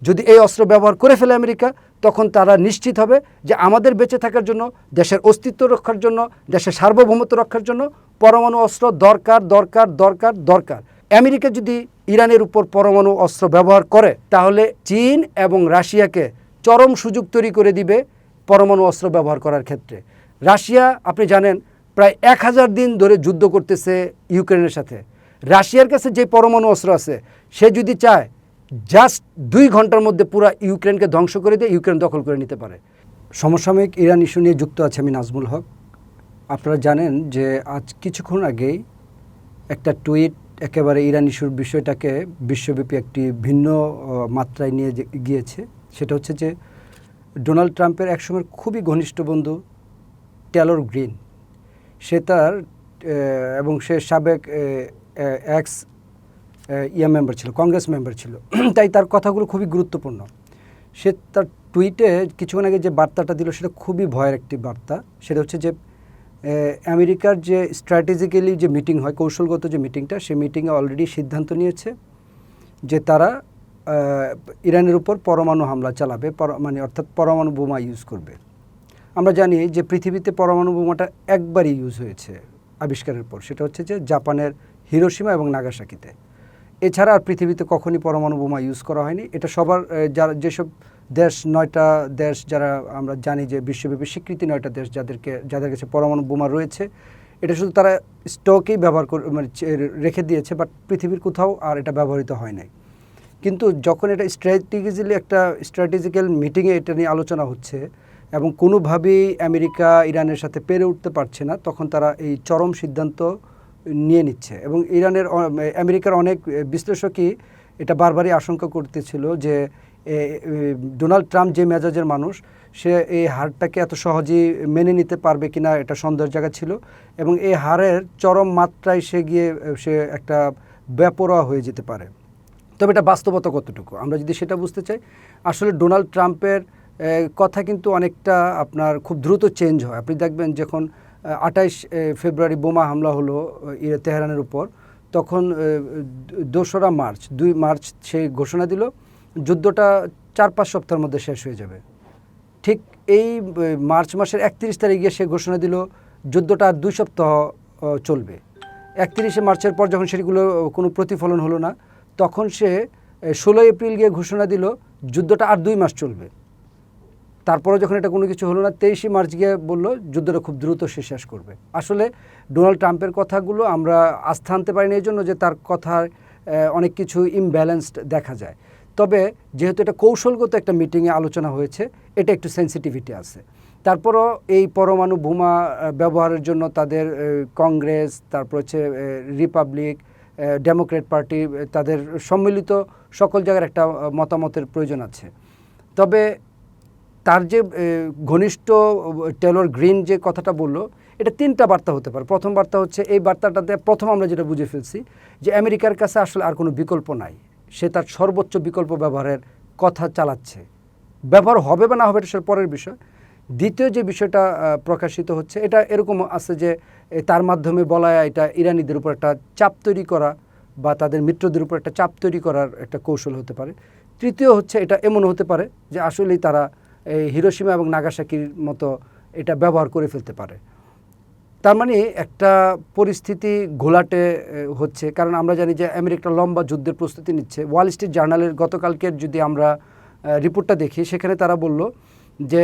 যদি এই অস্ত্র ব্যবহার করে ফেলে আমেরিকা, তখন তারা নিশ্চিত হবে যে আমাদের বেঁচে থাকার জন্য, দেশের অস্তিত্ব রক্ষার জন্য, দেশের সার্বভৌমত্ব রক্ষার জন্য পরমাণু অস্ত্র দরকার দরকার দরকার দরকার। আমেরিকা যদি ইরানের উপর পরমাণু অস্ত্র ব্যবহার করে, তাহলে চীন এবং রাশিয়াকে চরম সুযোগ তৈরি করে দিবে পরমাণু অস্ত্র ব্যবহার করার ক্ষেত্রে। রাশিয়া, আপনি জানেন, প্রায় 1000 দিন ধরে যুদ্ধ করতেছে ইউক্রেনের সাথে। রাশিয়ার কাছে যে পরমাণু অস্ত্র আছে, সে যদি চায় জাস্ট 2 ঘন্টার মধ্যে পুরো ইউক্রেনকে ধ্বংস করে দিয়ে ইউক্রেন দখল করে নিতে পারে। সমসাময়িক ইরান ইস্যু নিয়ে যুক্ত আছে আমি নাজমুল হক। আপনারা জানেন যে আজ কিছুক্ষণ আগেই একটা টুইট একেবারে ইরান ইস্যুর বিষয়টাকে বিশ্বব্যাপী একটি ভিন্ন মাত্রায় নিয়ে গিয়েছে। সেটা হচ্ছে যে ডোনাল্ড ট্রাম্পের একসময়ের খুবই ঘনিষ্ঠ বন্ধু টেলর গ্রিন, সে তার এবং সে সাবেক এক্স মেম্বার ছিল, কংগ্রেস মেম্বার ছিল, তাই তার কথাগুলো খুবই গুরুত্বপূর্ণ। সে তার টুইটে কিছুক্ষণ আগে যে বার্তাটা দিল সেটা খুবই ভয়ের একটি বার্তা। সেটা হচ্ছে যে আমেরিকার যে স্ট্র্যাটেজিক্যালি যে মিটিং হয়, কৌশলগত যে মিটিংটা, সে মিটিংয়ে অলরেডি সিদ্ধান্ত নিয়েছে যে তারা ইরানের উপর পরমাণু হামলা চালাবে, মানে অর্থাৎ পরমাণু বোমা ইউজ করবে। আমরা জানি যে পৃথিবীতে পরমাণু বোমাটা একবারই ইউজ হয়েছে আবিষ্কারের পর, সেটা হচ্ছে যে জাপানের হিরোশিমা এবং নাগাসাকিতে। এছাড়া আর পৃথিবীতে কখনই পরমাণু বোমা ইউজ করা হয়নি। এটা সবার যারা যেসব দেশ 9টা দেশ যারা আমরা জানি যে বিশ্বব্যাপী স্বীকৃতি 9টা দেশ যাদের কাছে পরমাণু বোমা রয়েছে, এটা শুধু তারা স্টকেই ব্যবহার করে মানে রেখে দিয়েছে, বাট পৃথিবীর কোথাও আর এটা ব্যবহৃত হয় নাই। কিন্তু যখন এটা স্ট্র্যাটেজিক্যাল মিটিংয়ে এটা নিয়ে আলোচনা হচ্ছে এবং কোনোভাবেই আমেরিকা ইরানের সাথে পেরে উঠতে পারছে না, তখন তারা এই চরম সিদ্ধান্ত নিয়ে নিচ্ছে। এবং আমেরিকার অনেক বিশ্লেষকই এটা বারবারই আশঙ্কা করতেছিল যে ডোনাল্ড ট্রাম্প যে মেজাজের মানুষ, সে এই হারটাকে এত সহজেই মেনে নিতে পারবে কিনা এটা সন্দেহের জায়গা ছিল। এবং এই হারের চরম মাত্রায় সে একটা বেপরোয়া হয়ে যেতে পারে। তবে এটা বাস্তবতা কতটুকু আমরা যদি সেটা বুঝতে চাই, আসলে ডোনাল্ড ট্রাম্পের কথা কিন্তু অনেকটা আপনার খুব দ্রুত চেঞ্জ হয়। আপনি দেখবেন যখন 28 ফেব্রুয়ারি বোমা হামলা হলো তেহরানের উপর, তখন 2রা মার্চ 2 মার্চ সে ঘোষণা দিল যুদ্ধটা 4-5 সপ্তাহের মধ্যে শেষ হয়ে যাবে। ঠিক এই মার্চ মাসের 31 তারিখে সে ঘোষণা দিল যুদ্ধটা আর 2 সপ্তাহ চলবে। 31শে মার্চের পর যখন সেগুলো কোনো প্রতিফলন হলো না, তখন সে 16 এপ্রিল গিয়ে ঘোষণা দিল যুদ্ধটা আর 2 মাস চলবে। তারপরে যখন এটা কোনো কিছু হলো না, 23শে মার্চ গিয়ে বলল যুদ্ধটা খুব দ্রুত সে শেষ করবে। আসলে ডোনাল্ড ট্রাম্পের কথাগুলো আমরা আস্থা আনতে পারিনি এই জন্য যে তার কথার অনেক কিছু ইমব্যালেন্সড দেখা যায়। তবে যেহেতু এটা কৌশলগত একটা মিটিংয়ে আলোচনা হয়েছে, এটা একটু সেন্সিটিভিটি আছে। তারপরও এই পরমাণু বোমা ব্যবহারের জন্য তাদের কংগ্রেস, তারপর হচ্ছে রিপাবলিক, ডেমোক্রেট পার্টি, তাদের সম্মিলিত সকল জায়গার একটা মতামতের প্রয়োজন আছে। তবে তার যে ঘনিষ্ঠ টেলর গ্রিন যে কথাটা বলল, এটা 3টা বার্তা হতে পারে। প্রথম বার্তা হচ্ছে, এই বার্তাটাতে প্রথম আমরা যেটা বুঝে ফেলছি যে আমেরিকার কাছে আসলে আর কোনো বিকল্প নাই, সে তার সর্বোচ্চ বিকল্প ব্যবহারের কথা চালাচ্ছে। ব্যবহার হবে বা না হবে এটা সে পরের বিষয়। দ্বিতীয় যে বিষয়টা প্রকাশিত হচ্ছে, এটা এরকম আছে যে তার মাধ্যমে বলা এটা ইরানিদের উপর একটা চাপ তৈরি করা বা তাদের মিত্রদের উপর একটা চাপ তৈরি করার একটা কৌশল হতে পারে। তৃতীয় হচ্ছে, এটা এমন হতে পারে যে আসলেই তারা এই হিরোশিমা এবং নাগাসাকির মতো এটা ব্যবহার করে ফেলতে পারে। তার মানে একটা পরিস্থিতি ঘোলাটে হচ্ছে। কারণ আমরা জানি যে আমেরিকা লম্বা যুদ্ধের প্রস্তুতি নিচ্ছে। ওয়াল স্ট্রিট জার্নালের গতকালকের যদি আমরা রিপোর্টটা দেখি, সেখানে তারা বলল যে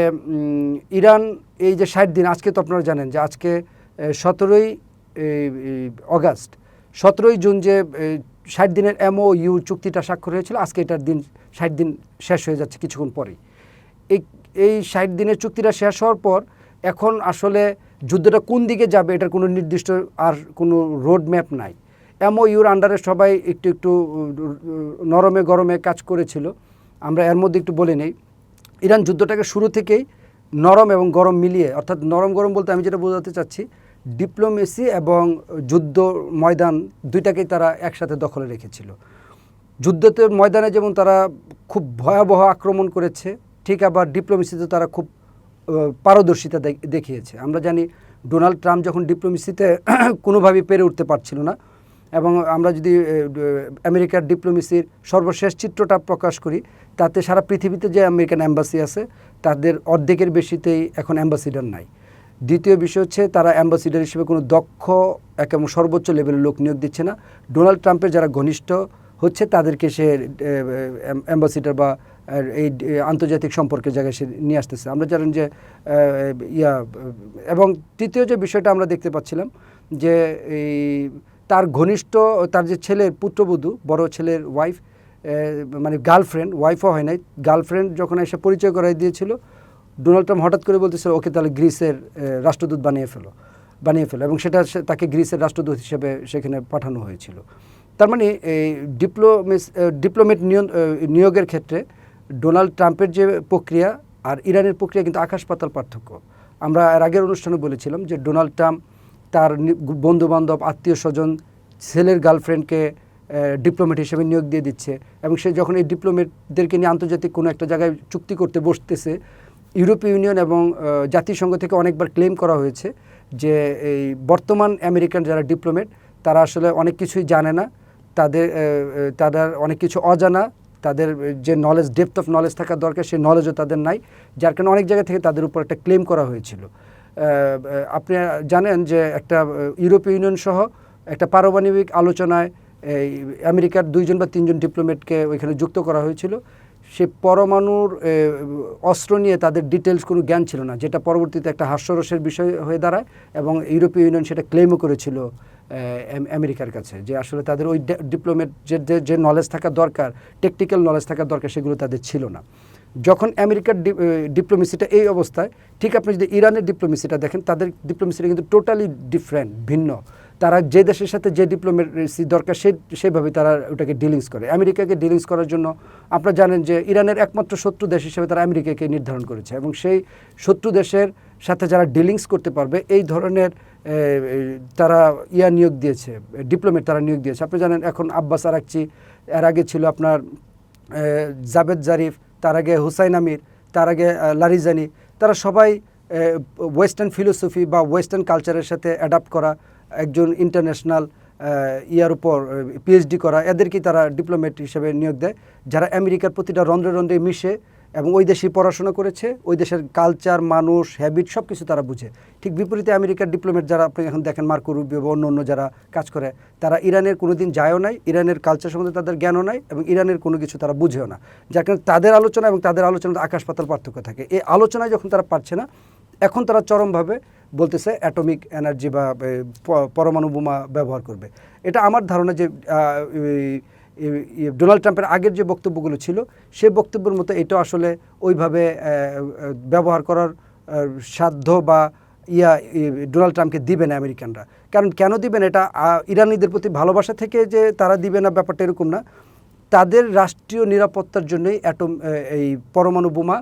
ইরান এই যে 60 দিন, আজকে তো আপনারা জানেন যে আজকে 17ই অগাস্ট, 17ই জুন যে 60 দিনের MOU চুক্তিটা স্বাক্ষর হয়েছিল, আজকে এটার দিন 60 দিন শেষ হয়ে যাচ্ছে কিছুক্ষণ পরেই। এই 60 দিনের চুক্তিটা শেষ হওয়ার পর এখন আসলে যুদ্ধটা কোন দিকে যাবে এটার কোনো নির্দিষ্ট আর কোনো রোড ম্যাপ নাই। MOUর আন্ডারে সবাই একটু নরমে গরমে কাজ করেছিল। আমরা এর মধ্যে একটু বলে নেই, ইরান যুদ্ধটাকে শুরু থেকেই নরম এবং গরম মিলিয়ে, অর্থাৎ নরম গরম বলতে আমি যেটা বোঝাতে চাচ্ছি, ডিপ্লোমেসি এবং যুদ্ধ ময়দান দুইটাকেই তারা একসাথে দখলে রেখেছিল। যুদ্ধতে ময়দানে যেমন তারা খুব ভয়াবহ আক্রমণ করেছে, ঠিক আবার ডিপ্লোমেসিতে তারা খুব পারদর্শিতা দেখিয়েছে। আমরা জানি ডোনাল্ড ট্রাম্প যখন ডিপ্লোমেসিতে কোনোভাবেই পেরে উঠতে পারছিল না, এবং আমরা যদি আমেরিকার ডিপ্লোমেসির সর্বশেষ চিত্রটা প্রকাশ করি, তাতে সারা পৃথিবীতে যে আমেরিকান অ্যাম্বাসি আছে তাদের অর্ধেকের বেশিতেই এখন অ্যাম্বাসিডার নাই। দ্বিতীয় বিষয় হচ্ছে তারা অ্যাম্বাসিডার হিসেবে কোনো দক্ষ এবং সর্বোচ্চ লেভেলের লোক নিয়োগ দিচ্ছে না। ডোনাল্ড ট্রাম্পের যারা ঘনিষ্ঠ হচ্ছে তাদেরকে সে অ্যাম্বাসিডার বা এই আন্তর্জাতিক সম্পর্কের জায়গায় সে নিয়ে আসতেছে। আমরা জানেন যে এবং তৃতীয় যে বিষয়টা আমরা দেখতে পাচ্ছিলাম যে এই তার ঘনিষ্ঠ তার যে ছেলের পুত্রবধূ, বড় ছেলের ওয়াইফ, মানে গার্লফ্রেন্ড, ওয়াইফও হয় নাই, গার্লফ্রেন্ড যখন এসে পরিচয় করাই দিয়েছিল, ডোনাল্ড ট্রাম্প হঠাৎ করে বলতেছিল ওকে তাহলে গ্রিসের রাষ্ট্রদূত বানিয়ে ফেলো এবং সেটা তাকে গ্রিসের রাষ্ট্রদূত হিসেবে সেখানে পাঠানো হয়েছিল। তার মানে এই ডিপ্লোমেট নিয়োগের ক্ষেত্রে ডোনাল্ড ট্রাম্পের যে প্রক্রিয়া আর ইরানের প্রক্রিয়া কিন্তু আকাশ পাতাল পার্থক্য। আমরা এর আগের অনুষ্ঠানে বলেছিলাম যে ডোনাল্ড ট্রাম্প তার বন্ধুবান্ধব, আত্মীয় স্বজন, ছেলের গার্লফ্রেন্ডকে ডিপ্লোমেট হিসেবে নিয়োগ দিয়ে দিচ্ছে এবং সে যখন এই ডিপ্লোমেটদেরকে নিয়ে আন্তর্জাতিক কোনো একটা জায়গায় চুক্তি করতে বসতেছে, ইউরোপীয় ইউনিয়ন এবং জাতিসংঘ থেকে অনেকবার ক্লেম করা হয়েছে যে এই বর্তমান আমেরিকান যারা ডিপ্লোমেট তারা আসলে অনেক কিছুই জানে না, তাদের অনেক কিছু অজানা, তাদের যে নলেজ, ডেপথ অফ নলেজ থাকার দরকার সেই নলেজও তাদের নাই, যার কারণে অনেক জায়গা থেকে তাদের উপর একটা ক্লেম করা হয়েছিল। আপনি জানেন যে একটা ইউরোপীয় ইউনিয়ন সহ একটা পারমাণবিক আলোচনায় এই আমেরিকার 2জন বা 3জন ডিপ্লোমেটকে ওইখানে যুক্ত করা হয়েছিল। সে পরমাণুর অস্ত্র নিয়ে তাদের ডিটেলস কোনো জ্ঞান ছিল না, যেটা পরবর্তীতে একটা হাস্যরসের বিষয় হয়ে দাঁড়ায় এবং ইউরোপীয় ইউনিয়ন সেটা ক্লেমও করেছিল আমেরিকার কাছে যে আসলে তাদের ওই ডিপ্লোমেট যে নলেজ থাকা দরকার, টেকনিক্যাল নলেজ থাকা দরকার, সেগুলো তাদের ছিল না। যখন আমেরিকার ডিপ্লোমেসিটা এই অবস্থায়, ঠিক আপনি যদি ইরানের ডিপ্লোমেসিটা দেখেন, তাদের ডিপ্লোমেসিটা কিন্তু টোটালি ডিফারেন্ট, ভিন্ন। তারা যে দেশের সাথে যে ডিপ্লোমেসি দরকার সেভাবে তারা ওটাকে ডিলিংস করে। আমেরিকাকে ডিলিংস করার জন্য আপনারা জানেন যে ইরানের একমাত্র শত্রু দেশ হিসেবে তারা আমেরিকাকে নির্ধারণ করেছে এবং সেই শত্রু দেশের সাথে যারা ডিলিংস করতে পারবে এই ধরনের তারা নিয়োগ দিয়েছে, ডিপ্লোমেট তারা নিয়োগ দিয়েছে। আপনি জানেন এখন আব্বাস আরাকচি, এর আগে ছিল আপনার জাভেদ জারিফ, তার আগে হুসাইন আমির, তার আগে লারিজানি, তারা সবাই ওয়েস্টার্ন ফিলোসফি বা ওয়েস্টার্ন কালচারের সাথে অ্যাডাপ্ট করা, একজন ইন্টারন্যাশনাল ইয়ার উপর পিএইচডি করা, এদেরকেই তারা ডিপ্লোমেট হিসেবে নিয়োগ দেয়, যারা আমেরিকার প্রতিটা রন্ধ্রে রন্ধ্রে মিশে এবং ওই দেশে পড়াশোনা করেছে, ওই দেশের কালচার, মানুষ, হ্যাবিট সব কিছু তারা বুঝে। ঠিক বিপরীতে আমেরিকার ডিপ্লোমেট যারা আপনি এখন দেখেন, মার্কো রুবিও বা অন্য যারা কাজ করে, তারা ইরানের কোনো দিন যায়ও নাই, ইরানের কালচার সম্বন্ধে তাদের জ্ঞানও নাই এবং ইরানের কোনো কিছু তারা বুঝেও না, যার কারণে তাদের আলোচনা এবং তাদের আলোচনাতে আকাশ পাতাল পার্থক্য থাকে। এই আলোচনায় যখন তারা পারছে না, এখন তারা চরমভাবে বলতেছে অ্যাটমিক এনার্জি বা পরমাণু বোমা ব্যবহার করবে। এটা আমার ধারণা যে ডোনাল্ড ট্রাম্পের আগের যে বক্তব্যগুলো ছিল সে বক্তব্যের মতো এটাও আসলে ওইভাবে ব্যবহার করার সাধ্য বা ডোনাল্ড ট্রাম্পকে দিবে না আমেরিকানরা। কারণ কেন দিবেন, এটা ইরানিদের প্রতি ভালোবাসা থেকে যে তারা দিবে না ব্যাপারটা এরকম না, তাদের রাষ্ট্রীয় নিরাপত্তার জন্যই এই পরমাণু বোমা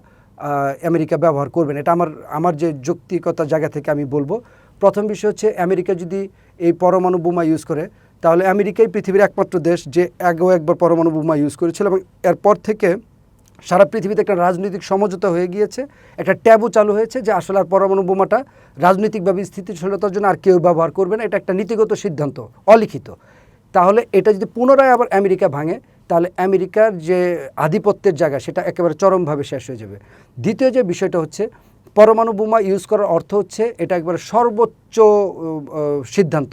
আমেরিকা ব্যবহার করবেন। এটা আমার যে যৌক্তিকতার জায়গা থেকে আমি বলবো। প্রথম বিষয় হচ্ছে আমেরিকা যদি এই পরমাণু বোমা ইউজ করে তাহলে আমেরিকাই পৃথিবীর একমাত্র দেশ যে আগেও একবার পরমাণু বোমা ইউজ করেছিল এবং এরপর থেকে সারা পৃথিবীতে একটা রাজনৈতিক সমঝোতা হয়ে গিয়েছে, একটা ট্যাবু চালু হয়েছে যে আসলে আর পরমাণু বোমাটা রাজনৈতিকভাবে স্থিতিশীলতার জন্য আর কেউ ব্যবহার করবে না, এটা একটা নীতিগত সিদ্ধান্ত, অলিখিত। তাহলে এটা যদি পুনরায় আবার আমেরিকা ভাঙে তাহলে আমেরিকার যে আধিপত্যের জায়গা সেটা একেবারে চরমভাবে শেষ হয়ে যাবে। দ্বিতীয় যে বিষয়টা হচ্ছে, পরমাণু বোমা ইউজ করার অর্থ হচ্ছে এটা একবারে সর্বোচ্চ সিদ্ধান্ত।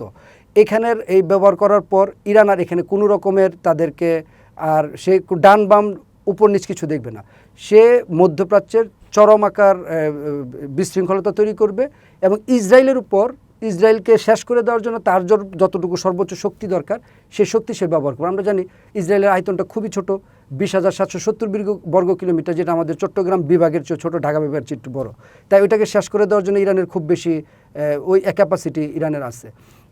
এখানের এই ব্যবহার করার পর ইরান আর এখানে কোনো রকমের তাদেরকে আর সে ডান বাম উপর নিচ কিছু দেখবে না, সে মধ্যপ্রাচ্যের চরম আকার বিশৃঙ্খলতা তৈরি করবে এবং ইসরায়েলকে শেষ করে দেওয়ার জন্য তার যতটুকু সর্বোচ্চ শক্তি দরকার সেই শক্তি সে ব্যবহার করবে। আমরা জানি ইসরায়েলের আয়তনটা খুবই ছোট, 20,770 বর্গ কিলোমিটার, যেটা আমাদের চট্টগ্রাম বিভাগের চেয়ে ছোটো, ঢাকা বিভাগের চেয়ে একটু বড়। তাই ওইটাকে শেষ করে দেওয়ার জন্য ইরানের খুব বেশি ওই ক্যাপাসিটি ইরানের আছে।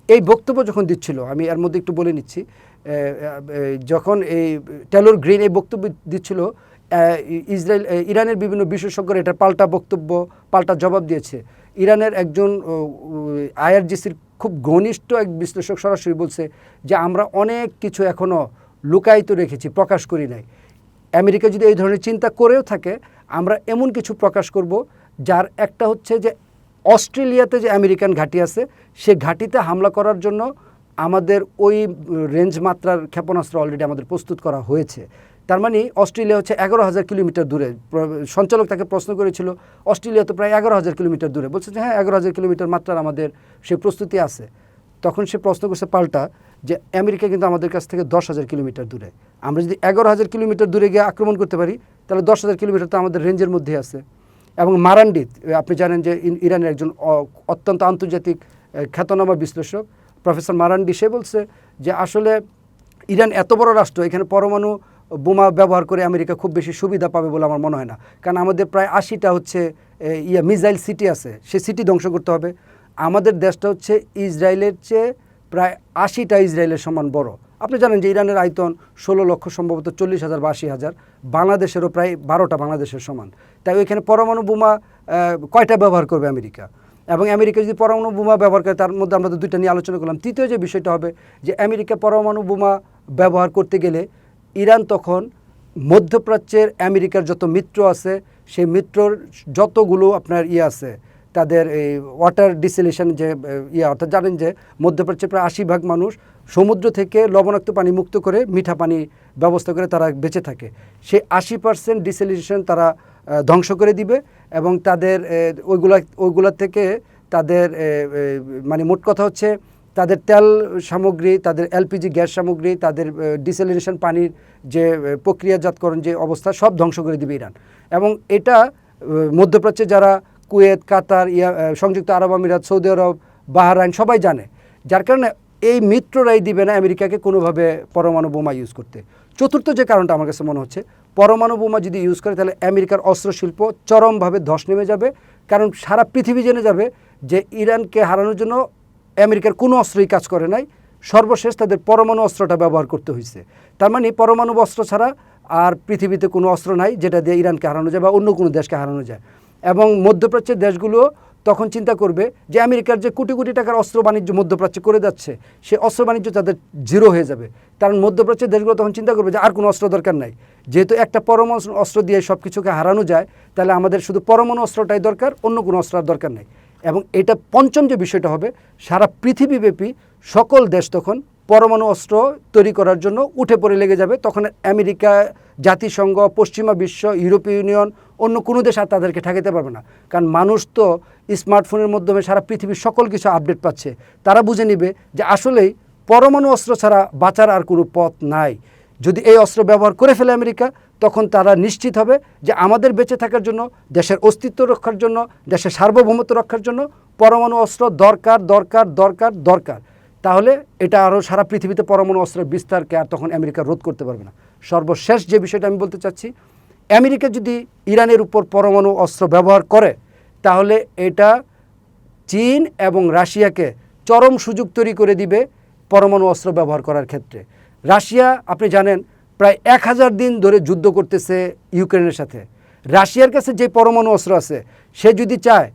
এই বক্তব্য যখন দিচ্ছিল, আমি এর মধ্যে একটু বলে নিচ্ছি, যখন এই টেলর গ্রিন এই বক্তব্য দিচ্ছিল, ইরানের বিভিন্ন বিশেষজ্ঞরা এটার পাল্টা জবাব দিয়েছে। ইরানের একজন আইআরজিসির খুব ঘনিষ্ঠ এক বিশ্লেষক সরাসরি বলছে যে আমরা অনেক কিছু এখনও লুকায়িত রেখেছি, প্রকাশ করি নাই। আমেরিকা যদি এই ধরনের চিন্তা করেও থাকে, আমরা এমন কিছু প্রকাশ করব যার একটা হচ্ছে যে অস্ট্রেলিয়াতে যে আমেরিকান ঘাঁটি আছে সে ঘাঁটিতে হামলা করার জন্য আমাদের ওই রেঞ্জ মাত্রার ক্ষেপণাস্ত্র অলরেডি আমাদের প্রস্তুত করা হয়েছে। তার মানে অস্ট্রেলিয়া হচ্ছে 11,000 কিলোমিটার দূরে। সঞ্চালক তাকে প্রশ্ন করেছিল অস্ট্রেলিয়া তো প্রায় 11,000 কিলোমিটার দূরে, বলছে যে হ্যাঁ 11,000 কিলোমিটার মাত্রার আমাদের সে প্রস্তুতি আছে। তখন সে প্রশ্ন করছে পাল্টা যে আমেরিকা কিন্তু আমাদের কাছ থেকে 10,000 কিলোমিটার দূরে। আমরা যদি 11,000 কিলোমিটার দূরে গিয়ে আক্রমণ করতে পারি তাহলে 10,000 কিলোমিটার তো আমাদের রেঞ্জের মধ্যে আছে। এবং মারান্ডি, আপনি জানেন যে ইরানের একজন অত্যন্ত আন্তর্জাতিক খ্যাতনামা বিশ্লেষক প্রফেসর মারান্ডি, সে বলছে যে আসলে ইরান এত বড় রাষ্ট্র, এখানে পরমাণু বোমা ব্যবহার করে আমেরিকা খুব বেশি সুবিধা পাবে বলে আমার মনে হয় না। কারণ আমাদের প্রায় 80টা হচ্ছে মিসাইল সিটি আছে, সে সিটি ধ্বংস করতে হবে। আমাদের দেশটা হচ্ছে ইসরায়েলের চেয়ে প্রায় 80টা ইসরায়েলের সমান বড়। আপনি জানেন যে ইরানের আয়তন 16 লক্ষ, সম্ভবত 40,000 বা 80,000। বাংলাদেশেরও প্রায় 12টা বাংলাদেশের সমান। তাই ওইখানে পরমাণু বোমা কয়টা ব্যবহার করবে আমেরিকা? এবং আমেরিকা যদি পরমাণু বোমা ব্যবহার করে, তার মধ্যে আমরা তো দুইটা নিয়ে আলোচনা করলাম। তৃতীয় যে বিষয়টা হবে যে আমেরিকা পরমাণু বোমা ব্যবহার করতে গেলে ইরান তখন মধ্যপ্রাচ্যের আমেরিকার যত মিত্র আছে সেই মিত্রর যতগুলো আপনার আছে তাদের এই ওয়াটার ডিসেলেশন যে অর্থাৎ জানেন যে মধ্যপ্রাচ্যের প্রায় 80% মানুষ সমুদ্র থেকে লবণাক্ত পানি মুক্ত করে মিঠা পানি ব্যবস্থা করে তারা বেঁচে থাকে। সেই 80% ডিসেলেশন তারা ধ্বংস করে দিবে এবং তাদের ওইগুলা থেকে তাদের মানে মোট কথা হচ্ছে তাদের তেল সামগ্রী, তাদের এলপিজি গ্যাস সামগ্রী, তাদের ডিসেলিনেশন পানির যে প্রক্রিয়াজাতকরণ যে অবস্থা সব ধ্বংস করে দিবে ইরান। এবং এটা মধ্যপ্রাচ্যে যারা কুয়েত, কাতার, সংযুক্ত আরব আমিরাত, সৌদি আরব, বাহরাইন সবাই জানে, যার কারণে এই মিত্ররাই দিবে না আমেরিকাকে কোনোভাবে পরমাণু বোমা ইউজ করতে। চতুর্থ যে কারণটা আমার কাছে মনে হচ্ছে, পরমাণু বোমা যদি ইউজ করে তাহলে আমেরিকার অস্ত্রশিল্প চরমভাবে ধস নেমে যাবে। কারণ সারা পৃথিবী জেনে যাবে যে ইরানকে হারানোর জন্য আমেরিকার কোনো অস্ত্রই কাজ করে নাই, সর্বশেষ তাদের পরমাণু অস্ত্রটা ব্যবহার করতে হয়েছে। তার মানে পরমাণু অস্ত্র ছাড়া আর পৃথিবীতে কোনো অস্ত্র নাই যেটা দিয়ে ইরানকে হারানো যায় বা অন্য কোনো দেশকে হারানো যায়। এবং মধ্যপ্রাচ্যের দেশগুলো তখন চিন্তা করবে যে আমেরিকার যে কোটি কোটি টাকার অস্ত্র বাণিজ্য মধ্যপ্রাচ্যে করে যাচ্ছে, সে অস্ত্র বাণিজ্য তাদের জিরো হয়ে যাবে। কারণ মধ্যপ্রাচ্যের দেশগুলো তখন চিন্তা করবে যে আর কোনো অস্ত্র দরকার নাই, যেহেতু একটা পরমাণু অস্ত্র দিয়ে সব কিছুকে হারানো যায়, তাহলে আমাদের শুধু পরমাণু অস্ত্রটাই দরকার, অন্য কোনো অস্ত্র আর দরকার নেই। এবং এটা পঞ্চম যে বিষয়টা হবে, সারা পৃথিবীব্যাপী সকল দেশ তখন পরমাণু অস্ত্র তৈরি করার জন্য উঠে পড়ে লেগে যাবে। তখন আমেরিকা, জাতিসংঘ, পশ্চিমা বিশ্ব, ইউরোপীয় ইউনিয়ন, অন্য কোনো দেশ আর তাদেরকে ঠেকাতে পারবে না। কারণ মানুষ তো স্মার্টফোনের মাধ্যমে সারা পৃথিবীর সকল কিছু আপডেট পাচ্ছে। তারা বুঝে নিবে যে আসলেই পরমাণু অস্ত্র ছাড়া বাঁচার আর কোনো পথ নাই। যদি এই অস্ত্র ব্যবহার করে ফেলে আমেরিকা, তখন তারা নিশ্চিত হবে যে আমাদের বেঁচে থাকার জন্য, দেশের অস্তিত্ব রক্ষার জন্য, দেশের সার্বভৌমত্ব রক্ষার জন্য পরমাণু অস্ত্র দরকার দরকার দরকার দরকার। তাহলে এটা আরও সারা পৃথিবীতে পরমাণু অস্ত্রের বিস্তারকে আর তখন আমেরিকা রোধ করতে পারবে না। সর্বশেষ যে বিষয়টা আমি বলতে চাচ্ছি, আমেরিকা যদি ইরানের উপর পরমাণু অস্ত্র ব্যবহার করে, তাহলে এটা চীন এবং রাশিয়াকে চরম সুযোগ তৈরি করে দিবে পরমাণু অস্ত্র ব্যবহার করার ক্ষেত্রে। রাশিয়া, আপনি জানেন, প্রায় 1000 দিন ধরে যুদ্ধ করতেছে ইউক্রেনের সাথে। রাশিয়ার কাছে যে পরমাণু অস্ত্র আছে, সে যদি চায়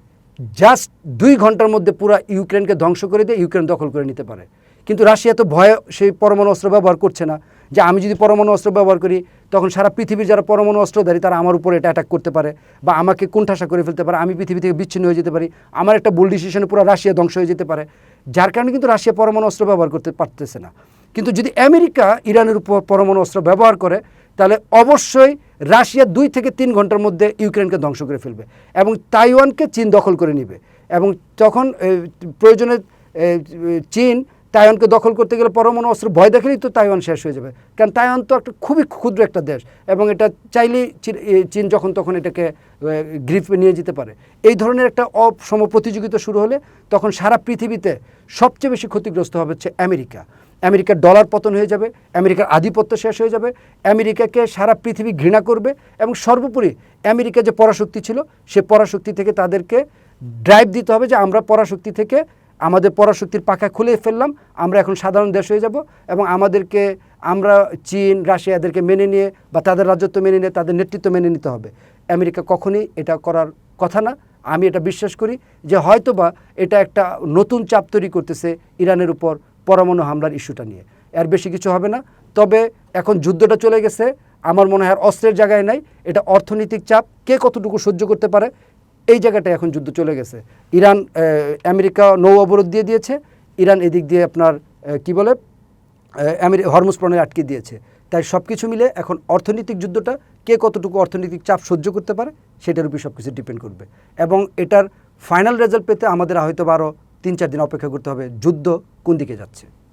জাস্ট 2 ঘন্টার মধ্যে পুরো ইউক্রেনকে ধ্বংস করে দিয়ে ইউক্রেন দখল করে নিতে পারে। কিন্তু রাশিয়া তো ভয়ে সেই পরমাণু অস্ত্র ব্যবহার করছে না, যে আমি যদি পরমাণু অস্ত্র ব্যবহার করি তখন সারা পৃথিবীর যারা পরমাণু অস্ত্রধারী তারা আমার উপর এটা অ্যাটাক করতে পারে বা আমাকে কোণঠাসা করে ফেলতে পারে, আমি পৃথিবী থেকে বিচ্ছিন্ন হয়ে যেতে পারি, আমার একটা ভুল ডিসিশনে পুরো রাশিয়া ধ্বংস হয়ে যেতে পারে। যার কারণে কিন্তু রাশিয়া পরমাণু অস্ত্র ব্যবহার করতে পারতেছে না। কিন্তু যদি আমেরিকা ইরানের উপর পরমাণু অস্ত্র ব্যবহার করে, তাহলে অবশ্যই রাশিয়া 2 থেকে 3 ঘন্টার মধ্যে ইউক্রেনকে ধ্বংস করে ফেলবে এবং তাইওয়ানকে চীন দখল করে নেবে। এবং তখন প্রয়োজনে চীন তাইওয়ানকে দখল করতে গেলে পরমাণু অস্ত্র ভয় দেখালেই তো তাইওয়ান শেষ হয়ে যাবে। কারণ তাইওয়ান তো একটা খুবই ক্ষুদ্র একটা দেশ এবং এটা চাইলেই চীন যখন তখন এটাকে গ্রিপে নিয়ে যেতে পারে। এই ধরনের একটা অসম প্রতিযোগিতা শুরু হলে তখন সারা পৃথিবীতে সবচেয়ে বেশি ক্ষতিগ্রস্ত হবে হচ্ছে আমেরিকা। আমেরিকার ডলার পতন হয়ে যাবে, আমেরিকার আধিপত্য শেষ হয়ে যাবে, আমেরিকাকে সারা পৃথিবী ঘৃণা করবে এবং সর্বোপরি আমেরিকা যে পরাশক্তি ছিল, সে পরাশক্তি থেকে তাদেরকে ড্রাইভ দিতে হবে যে আমরা পরাশক্তি থেকে আমাদের পরাশক্তির পাখা খুলে ফেললাম, আমরা এখন সাধারণ দেশ হয়ে যাব এবং আমরা চীন, রাশিয়া এদেরকে মেনে নিয়ে বা তাদের রাজত্ব মেনে নিয়ে তাদের নেতৃত্ব মেনে নিতে হবে। আমেরিকা কখনই এটা করার কথা না। আমি এটা বিশ্বাস করি যে হয়তোবা এটা একটা নতুন চাপ তৈরি করতেছে ইরানের উপর পরমাণু হামলার ইস্যুটা নিয়ে। এর বেশি কিছু হবে না। তবে এখন যুদ্ধটা চলে গেছে, আমার মনে হয় অস্ত্রের জায়গায় নাই, এটা অর্থনৈতিক চাপ, কে কতটুকু সহ্য করতে পারে এই জায়গাটায় এখন যুদ্ধ চলে গেছে। আমেরিকা নৌ অবরোধ দিয়ে দিয়েছে, ইরান এদিক দিয়ে আপনার কি বলে হরমুজ প্রণালী আটকে দিয়েছে। তাই সব কিছু মিলে এখন অর্থনৈতিক যুদ্ধটা কে কতটুকু অর্থনৈতিক চাপ সহ্য করতে পারে সেটার উপর সব কিছু ডিপেন্ড করবে। এবং এটার ফাইনাল রেজাল্ট পেতে আমাদের হয়তো আরও 3-4 দিন অপেক্ষা করতে হবে যুদ্ধ কোন দিকে যাচ্ছে।